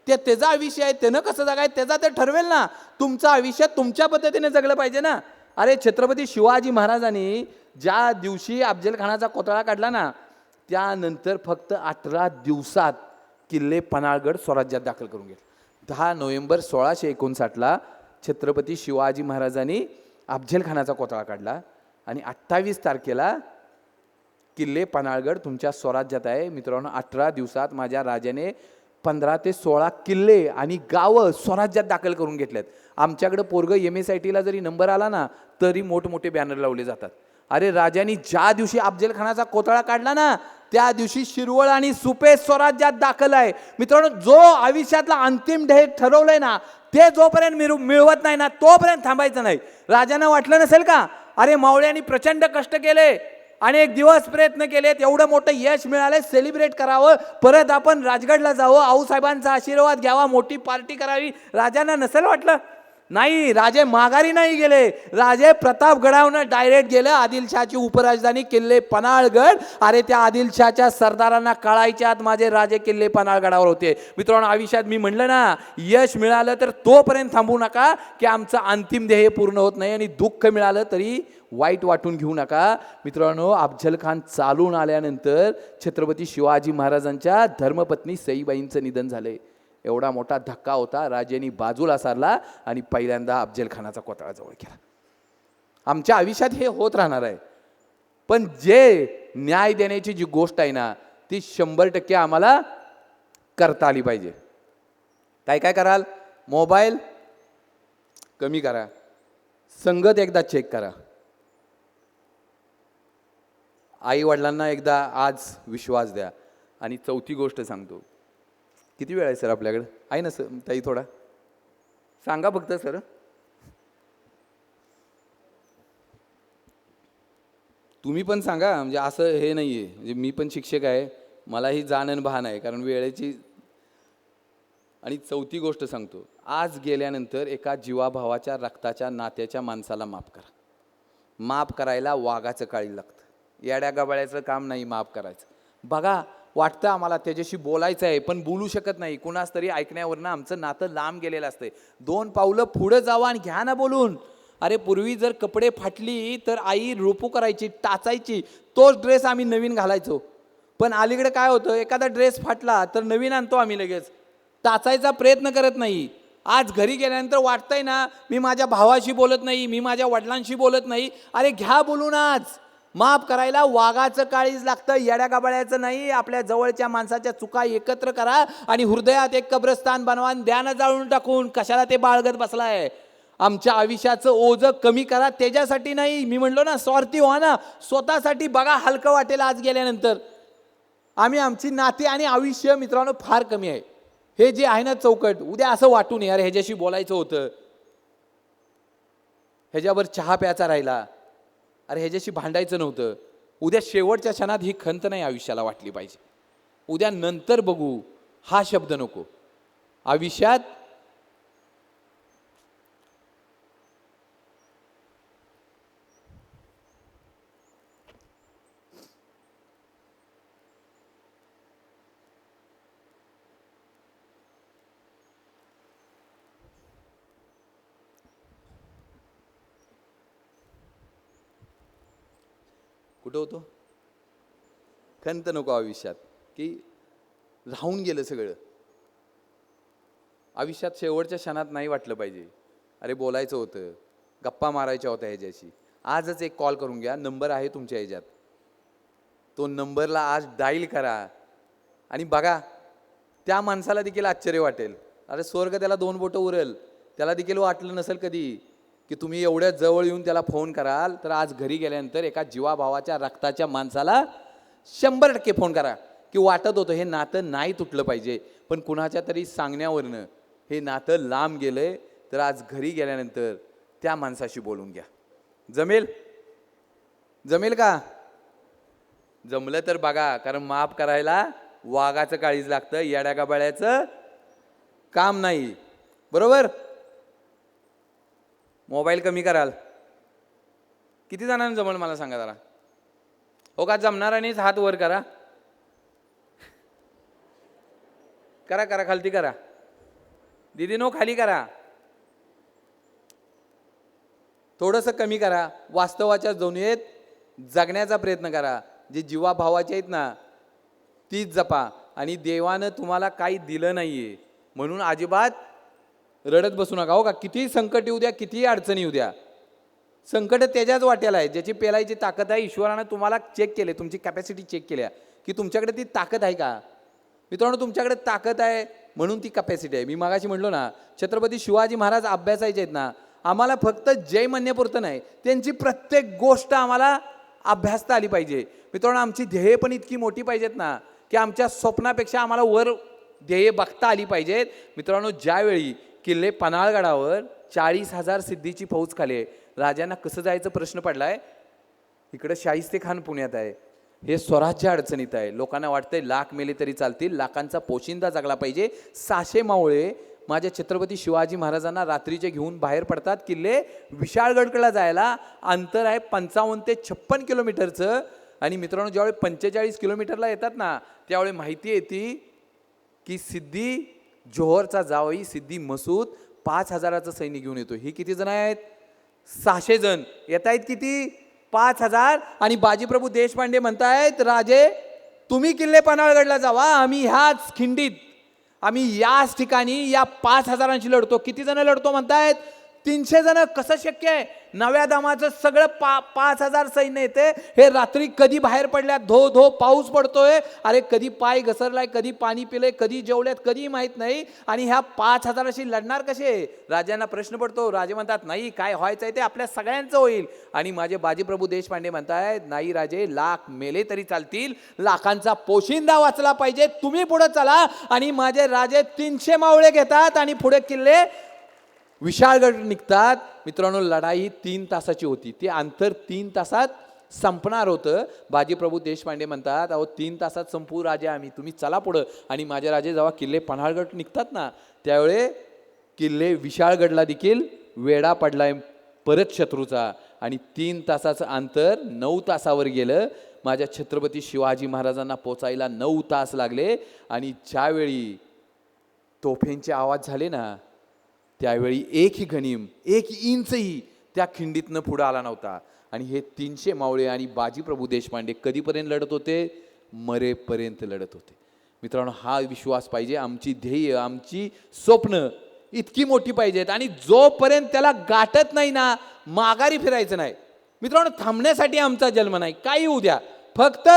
ते त्याचा आयुष्य आहे, त्यानं कसं जगाय त्याचा ते ठरवेल ना. तुमचं आयुष्य तुमच्या पद्धतीने जगलं पाहिजे ना. अरे छत्रपती शिवाजी महाराजांनी ज्या दिवशी अफजलखानाचा कोतळा काढला ना, त्यानंतर फक्त 18 दिवसात किल्ले पन्हाळगड स्वराज्यात दाखल करून गेले. 10 नोव्हेंबर 1659ला छत्रपती शिवाजी महाराजांनी अफजलखानाचा कोतळा काढला आणि 28 तारखेला किल्ले पन्हाळगड तुमच्या स्वराज्यात आहे. मित्रांनो, 18 दिवसात माझ्या राजाने 15 ते 16 किल्ले आणि गावं स्वराज्यात दाखल करून घेतलेत. आमच्याकडे पोरग MSITला जरी नंबर आला ना तरी मोठमोठे बॅनर लावले जातात. अरे राजांनी ज्या दिवशी अफजलखानाचा कोतळा काढला ना त्या दिवशी शिरवळ आणि सुपे स्वराज्यात दाखल आहे. मित्रांनो, जो आयुष्यातला अंतिम ध्येय ठरवलंय ना ते जोपर्यंत मिळवत नाही ना तोपर्यंत थांबायचं नाही. राजांना वाटलं नसेल का, अरे मावळ्यांनी प्रचंड कष्ट केले, अनेक दिवस प्रयत्न केलेत, एवढं मोठं यश मिळालंय, सेलिब्रेट करावं, परत आपण राजगडला जावं, आऊसाहेबांचा आशीर्वाद घ्यावा, मोठी पार्टी करावी. राजांना नसेल वाटलं. नाही, राजे माघारी नाही गेले. राजे प्रतापगडावरून डायरेक्ट गेले आदिलशहाची उपराजधानी किल्ले पन्हाळगड. अरे त्या आदिलशहाच्या सरदारांना कळायच्या आत माझे राजे किल्ले पन्हाळगडावर होते. मित्रांनो, आयुष्यात मी म्हणलं ना, यश मिळालं तर तोपर्यंत थांबू नका की आमचं अंतिम ध्येय पूर्ण होत नाही, आणि दुःख मिळालं तरी वाईट वाटून घेऊ नका. मित्रांनो, अफजलखान चालून आल्यानंतर छत्रपती शिवाजी महाराजांच्या धर्मपत्नी सईबाईंचं निधन झालंय. एवढा मोठा धक्का होता. राजेंनी बाजूला सारला आणि पहिल्यांदा अफजलखानाचा कोतळा जवळ केला. आमच्या आयुष्यात हे होत राहणार आहे, पण जे न्याय देण्याची जी गोष्ट आहे ना ती 100% आम्हाला करता आली पाहिजे. काय काय कराल? मोबाईल कमी करा, संगत एकदा चेक करा, आई वडिलांना एकदा आज विश्वास द्या. आणि चौथी गोष्ट सांगतो. किती वेळ आहे सर आपल्याकडे? आहे ना सर ताई, थोडा सांगा फक्त सर. तुम्ही पण सांगा, म्हणजे असं हे नाही आहे, म्हणजे मी पण शिक्षक आहे, मलाही जाणं भान आहे, कारण वेळेची. आणि चौथी गोष्ट सांगतो, आज गेल्यानंतर एका जीवाभावाच्या रक्ताच्या नात्याच्या माणसाला माफ करा. माफ करायला वाघाचं काळी लागतं, येड्या गबाळ्याचं काम नाही माफ करायचं. बघा, वाटतं आम्हाला त्याच्याशी बोलायचं आहे पण बोलू शकत नाही, कुणास तरी ऐकण्यावरनं आमचं नातं लांब गेलेलं असतंय. 2 पावलं पुढं जावा आणि घ्या ना बोलून. अरे पूर्वी जर कपडे फाटली तर आई रोपू करायची, टाचायची, तोच ड्रेस आम्ही नवीन घालायचो. पण अलीकडे काय होतं, एखादा ड्रेस फाटला तर नवीन आणतो आम्ही लगेच, टाचायचा प्रयत्न करत नाही. आज घरी गेल्यानंतर वाटतंय ना, मी माझ्या भावाशी बोलत नाही, मी माझ्या वडिलांशी बोलत नाही. अरे घ्या बोलून. आज माफ करायला वाघाचं काळीज लागतं, येड्या गाबाळ्याचं नाही. आपल्या जवळच्या माणसाच्या चुका एकत्र करा आणि हृदयात एक कब्रस्तान बनवा, ध्यान जाळून टाकून कशाला ते बाळगत बसलाय. आमच्या आयुष्याचं ओझं कमी करा, त्याच्यासाठी नाही. मी म्हणलो ना, स्वार्थी व्हा ना, स्वतःसाठी बघा, हलकं वाटेल आज गेल्यानंतर. आम्ही आमची नाती आणि आयुष्य मित्रांनो फार कमी आहे. हे जे आहे ना चौकट, उद्या असं वाटू नये अरे ह्याच्याशी बोलायचं होतं, ह्याच्यावर चहा प्यायचा राहिला, अरे ह्याच्याशी भांडायचं नव्हतं. उद्या शेवटच्या क्षणात ही खंत नाही आयुष्याला वाटली पाहिजे. उद्या नंतर बघू हा शब्द नको आयुष्यात. कुठं होतो? खंत नको आयुष्यात, की राहून गेलं सगळं. आयुष्यात शेवटच्या क्षणात नाही वाटलं पाहिजे अरे बोलायचं होतं, गप्पा मारायच्या होत्या ह्याच्याशी. आजच एक कॉल करून घ्या, नंबर आहे तुमच्या ह्याच्यात, तो नंबरला आज डायल करा आणि बघा, त्या माणसाला देखील आश्चर्य वाटेल. अरे स्वर्ग त्याला 2 बोटं उरेल. त्याला देखील वाटलं नसेल कधी की तुम्ही एवढ्या जवळ येऊन त्याला फोन कराल. तर आज घरी गेल्यानंतर एका जीवाभावाच्या रक्ताच्या माणसाला 100% फोन करा. की वाटत होतं हे नातं नाही तुटलं पाहिजे, पण कुणाच्या तरी सांगण्यावरनं हे नातं लांब गेलंय. तर आज घरी गेल्यानंतर त्या माणसाशी बोलून घ्या. जमेल? जमेल का? जमलं तर बघा, कारण माफ करायला वाघाचं काळीज लागतं, येड्या गाबाळ्याचं काम नाही. बरोबर? मोबाईल कमी कराल, किती जणांना जमल मला सांगा जरा. हो का, जमणार आणि हात वर करा. करा करा, खालती करा. दीदी नो, खाली करा. थोडंसं कमी करा. वास्तवाच्या दुनियेत जगण्याचा प्रयत्न करा. जे जीवाभावाचे आहेत ना तीच जपा. आणि देवानं तुम्हाला काही दिलं नाहीये म्हणून अजिबात रडत बसू नका. हो का, कितीही संकट येऊ द्या, कितीही अडचणी येऊ द्या, संकट त्याच्याच वाट्याला आहे ज्याची पेलायची ताकद आहे. ईश्वरानं तुम्हाला चेक केले, तुमची कॅपॅसिटी चेक केल्या की तुमच्याकडे ती ताकद आहे का. मित्रांनो, तुमच्याकडे ताकद आहे म्हणून ती कॅपॅसिटी आहे. मी मागाशी म्हटलो ना, छत्रपती शिवाजी महाराज अभ्यासायचे आहेत ना, आम्हाला फक्त जय म्हणण्यापुरतं नाही, त्यांची प्रत्येक गोष्ट आम्हाला अभ्यासता आली पाहिजे. मित्रांनो, आमची ध्येय पण इतकी मोठी पाहिजेत ना की आमच्या स्वप्नापेक्षा आम्हाला वर ध्येय बघता आली पाहिजेत. मित्रांनो, ज्यावेळी किल्ले पन्हाळगडावर 40,000 सिद्धीची फौज खाली, राजांना कसं जायचं प्रश्न पडलाय. इकडं शाहिस्तेखान पुण्यात आहे, हे स्वराज्य अडचणीत आहे. लोकांना वाटतंय लाख मेले तरी चालतील, लाखांचा पोशिंदा जगला पाहिजे. 600 मावळे माझ्या छत्रपती शिवाजी महाराजांना रात्रीचे घेऊन बाहेर पडतात. किल्ले विशाळगडकडला जायला अंतर आहे 55 ते 56 किलोमीटरचं. आणि मित्रांनो, ज्यावेळी 45 किलोमीटरला येतात ना, त्यावेळी माहिती येते की सिद्धी जोहरचा जावई सिद्धी मसूद 5,000चं सैन्य घेऊन येतो. ही किती जण आहेत? 600 जण येत आहेत. किती? 5,000. आणि बाजीप्रभू देशपांडे म्हणतायत, राजे तुम्ही किल्ले पन्हाळगडला जावा, आम्ही ह्याच खिंडीत, आम्ही याच ठिकाणी या 5,000ची लढतो. किती जण लढतो म्हणतायत? 300 जण. कसं शक्य आहे? नव्या दमाचं सगळं 5,000 सैन्य येते. हे रात्री कधी बाहेर पडल्यात, धो धो पाऊस पडतोय, अरे कधी पाय घसरलाय, कधी पाणी पिलंय, कधी जेवल्यात, कधी माहीत नाही. आणि ह्या 5,000शी लढणार कसे? राजांना प्रश्न पडतो. राजे म्हणतात, नाही, काय व्हायचं आहे ते आपल्या सगळ्यांचं होईल. आणि माझे बाजीप्रभू देशपांडे म्हणतायत, नाही राजे, लाख मेले तरी चालतील, लाखांचा पोशिंदा वाचला पाहिजे, तुम्ही पुढे चला. आणि माझे राजे 300 मावळे घेतात आणि पुढे किल्ले विशाळगड निघतात. मित्रांनो, लढाई 3 तासाची होती. ते अंतर 3 तासात संपणार होतं. बाजीप्रभू देशपांडे म्हणतात, अहो 3 तासात संपू राजे आम्ही, तुम्ही चला पुढं. आणि माझे राजे जेव्हा किल्ले पन्हाळगड निघतात ना, त्यावेळे किल्ले विशाळगडला देखील वेढा पडलाय परत शत्रूचा. आणि 3 तासाचं अंतर 9 तासावर गेलं. माझ्या छत्रपती शिवाजी महाराजांना पोचायला 9 तास लागले. आणि ज्यावेळी तोफेंचे आवाज झाले ना, त्यावेळी एकही गनिम, 1 इंचही त्या खिंडीतनं पुढं आला नव्हता. आणि हे 300 मावळे आणि बाजीप्रभू देशपांडे कधीपर्यंत लढत होते? मरेपर्यंत लढत होते. मित्रांनो, हा विश्वास पाहिजे. आमची ध्येय, आमची स्वप्न इतकी मोठी पाहिजेत. आणि जोपर्यंत त्याला गाठत नाही ना, माघारी फिरायचं नाही. मित्रांनो, थांबण्यासाठी आमचा जन्म नाही. काही होऊ द्या, फक्त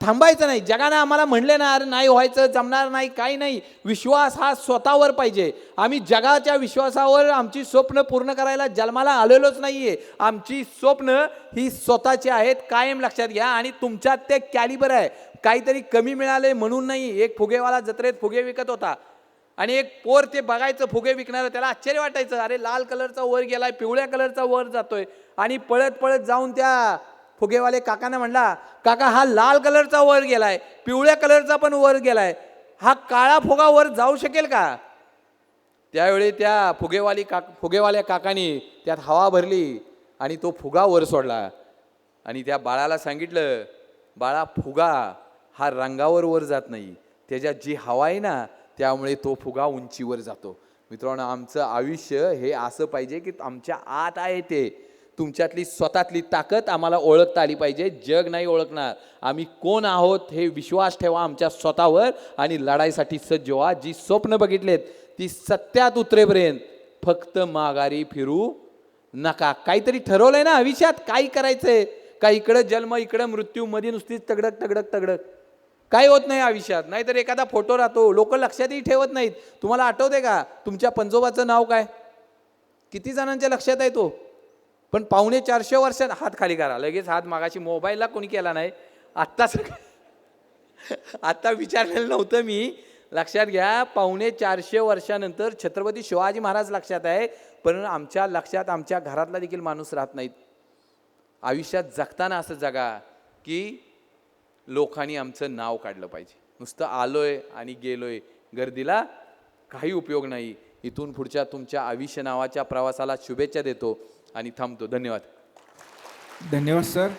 थांबायचं नाही. जगानं आम्हाला म्हणले ना, अरे नाही व्हायचं, जमणार नाही, काही नाही. विश्वास हा स्वतःवर पाहिजे. आम्ही जगाच्या विश्वासावर आमची स्वप्न पूर्ण करायला जन्माला आलेलोच नाहीये. आमची स्वप्न ही स्वतःची आहेत, कायम लक्षात घ्या. आणि तुमच्यात ते कॅलिबर आहे. काहीतरी कमी मिळाले म्हणून नाही. एक फुगेवाला जत्रेत फुगे विकत होता आणि एक पोर ते बघायचं फुगे विकणार, त्याला आश्चर्य वाटायचं, अरे लाल कलरचा वर गेलाय, पिवळ्या कलरचा वर जातोय. आणि पळत पळत जाऊन त्या फुगेवाले काकांना म्हणला, काका हा लाल कलरचा वर गेलाय, पिवळ्या कलरचा पण वर गेलाय, हा काळा फुगा वर जाऊ शकेल का? त्यावेळी त्या फुगेवाल्या काकानी त्यात हवा भरली आणि तो फुगा वर सोडला. आणि त्या बाळाला सांगितलं, बाळा, फुगा हा रंगावर वर जात नाही, त्याच्यात जी हवा आहे ना, त्यामुळे तो फुगा उंचीवर जातो. मित्रांनो, आमचं आयुष्य हे असं पाहिजे की आमच्या आत आहे ते, तुमच्यातली स्वतःतली ताकद आम्हाला ओळखता आली पाहिजे. जग नाही ओळखणार. आम्ही कोण आहोत हे विश्वास ठेवा आमच्या स्वतःवर आणि लढाईसाठी सज्ज व्हा. जी स्वप्न बघितलेत ती सत्यात उतरेपर्यंत फक्त माघारी फिरू नका. काहीतरी ठरवलंय ना आयुष्यात, काय करायचंय का? इकडं जन्म, इकडं मृत्यू, मध्ये नुसतीच तगडक तगडक तगडक, काय होत नाही आयुष्यात. नाहीतर एखादा फोटो राहतो, लोक लक्षातही ठेवत नाहीत. तुम्हाला आठवते का तुमच्या पंजोबाचं नाव काय? किती जणांच्या लक्षात आहे तो? पण 450 वर्षात, हात खाली करा लगेच, हात मागाशी मोबाईलला कोणी केला नाही, आत्ता विचारलेलं नव्हतं मी. लक्षात घ्या, 450 वर्षानंतर छत्रपती शिवाजी महाराज लक्षात आहे, पण आमच्या लक्षात आमच्या घरातला देखील माणूस राहत नाहीत. आयुष्यात जगताना असं जगा की लोकांनी आमचं नाव काढलं पाहिजे. नुसतं आलोय आणि गेलोय गर्दीला काही उपयोग नाही. इथून पुढच्या तुमच्या आयुष्य नावाच्या प्रवासाला शुभेच्छा देतो आणि थांबतो. धन्यवाद. धन्यवाद सर.